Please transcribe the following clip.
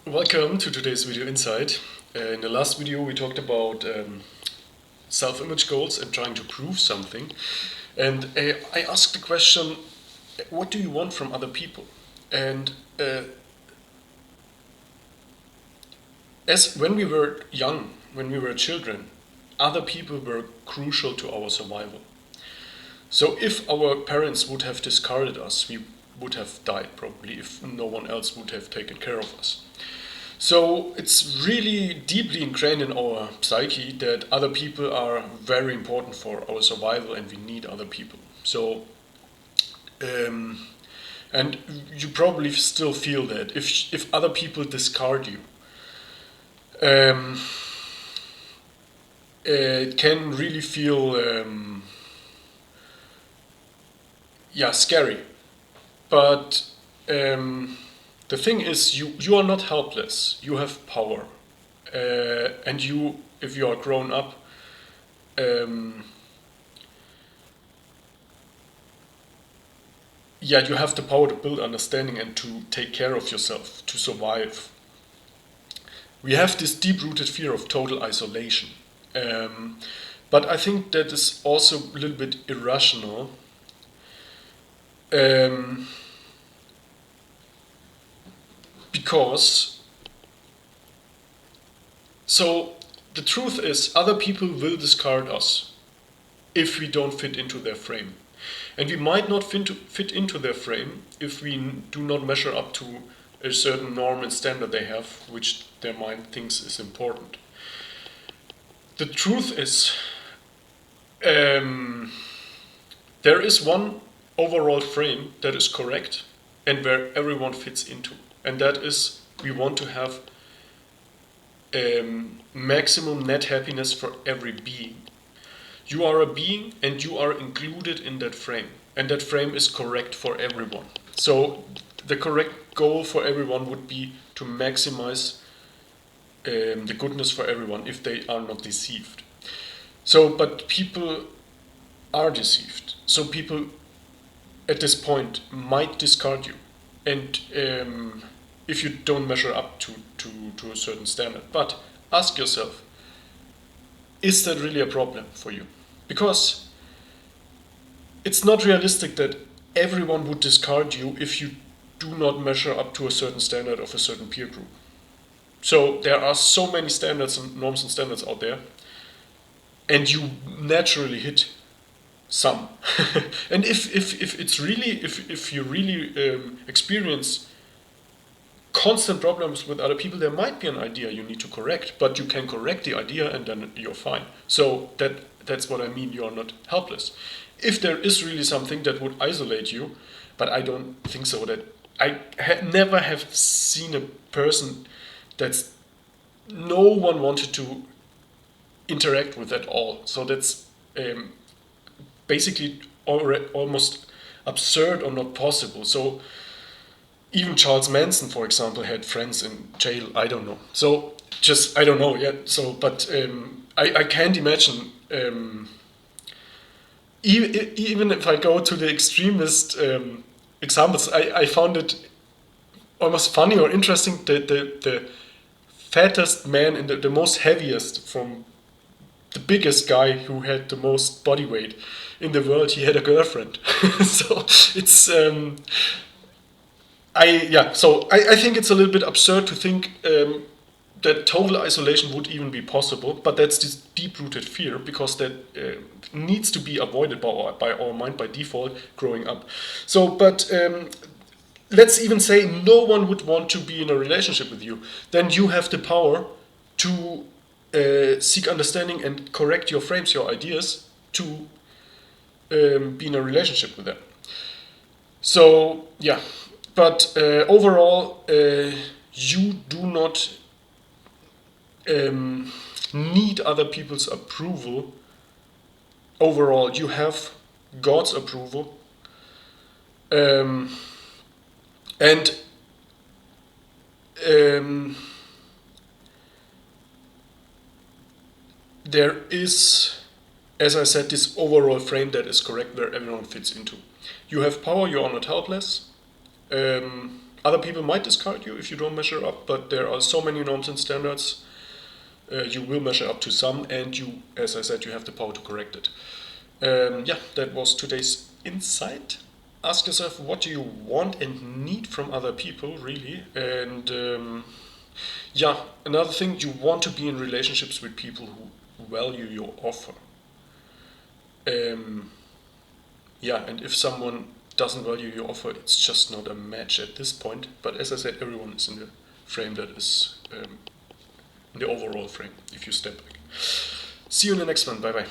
Welcome to today's video insight. In the last video we talked about self-image goals and trying to prove something. And I asked the question, what do you want from other people? And as when we were young, when we were children, other people were crucial to our survival. So if our parents would have discarded us, we would have died probably if no one else would have taken care of us. So it's really deeply ingrained in our psyche that other people are very important for our survival and we need other people. So, and you probably still feel that if other people discard you, um, it can really feel scary. But the thing is, you are not helpless. You have power, and if you are grown up, um, you have the power to build understanding and to take care of yourself to survive. We have this deep-rooted fear of total isolation, but I think that is also a little bit irrational. Um, because so the truth is other people will discard us if we don't fit into their frame, and we might not fit into their frame if we do not measure up to a certain norm and standard they have, which their mind thinks is important. The truth is, there is one overall frame that is correct and where everyone fits into, and that is we want to have maximum net happiness for every being. You are a being and you are included in that frame, and that frame is correct for everyone. So the correct goal for everyone would be to maximize the goodness for everyone if they are not deceived. So, but people are deceived. So people at this point might discard you, and if you don't measure up to a certain standard. But ask yourself, is that really a problem for you? Because it's not realistic that everyone would discard you if you do not measure up to a certain standard of a certain peer group. So there are so many standards and norms and standards out there, and you naturally hit some. And if you really experience constant problems with other people, there might be an idea you need to correct, but you can correct the idea and then you're fine. So that's what I mean, you are not helpless. If there is really something that would isolate you, but I don't think so, that never have seen a person that's no one wanted to interact with at all. So that's basically almost absurd or not possible. So even Charles Manson, for example, had friends in jail. I don't know. So just I don't know yet. So, but I can't imagine. Even if I go to the extremist examples, I found it almost funny or interesting. The fattest man and the most heaviest from the biggest guy who had the most body weight in the world, he had a girlfriend. So it's I think it's a little bit absurd to think that total isolation would even be possible, but that's this deep-rooted fear, because that needs to be avoided by our mind by default growing up. So, but let's even say no one would want to be in a relationship with you. Then you have the power to seek understanding and correct your frames, your ideas, to be in a relationship with them. So, yeah. But overall, you do not need other people's approval. Overall, you have God's approval. And there is, as I said, this overall frame that is correct where everyone fits into. You have power, you are not helpless. Other people might discard you if you don't measure up, but there are so many norms and standards. You will measure up to some, and you, as I said, you have the power to correct it. Yeah, that was today's insight. Ask yourself, what do you want and need from other people, really? And yeah, another thing, you want to be in relationships with people who value your offer. Yeah, and if someone doesn't value your offer, it's just not a match at this point. But as I said, everyone is in the frame that is in the overall frame, if you step back. See you in the next one. Bye bye.